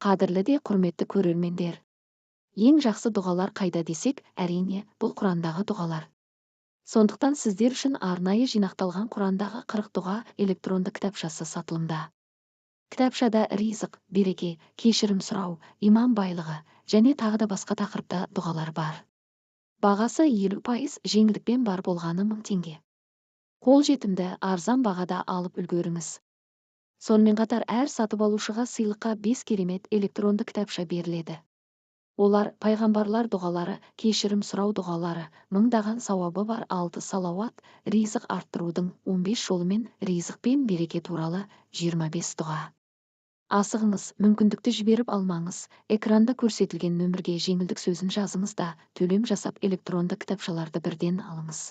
Қадірлі де құрметті көрермендер. Ең жақсы дұғалар қайда десек, әрине, бұл Құрандағы дұғалар. Сондықтан сіздер үшін арнайы жинақталған Құрандағы 40 дұға электронды кітапшасы сатылымда. Кітапшада ризық, береке, кешірім сұрау, иман байлығы және тағы да басқа тақырыпта дұғалар бар. Бағасы 50% жеңілдікпен бар болғаны 1000 теңге. Қолжетімді, арзан бағада алып үлгеріңіз. Сонымен қатар әр сатып алушыға сыйлыққа 5 керемет электронды кітапша беріледі. Олар пайғамбарлар дұғалары, кешірім сұрау дұғалары, мыңдаған сауабы бар 6 салауат, ризық арттырудың 15 жолы мен ризық пен береке туралы 25 дұға. Асығыңыз, мүмкіндікті жіберіп алмаңыз, экранда көрсетілген нөмірге жеңілдік сөзін жазыңыз да төлем жасап электронды кітапшаларды бірден алыңыз.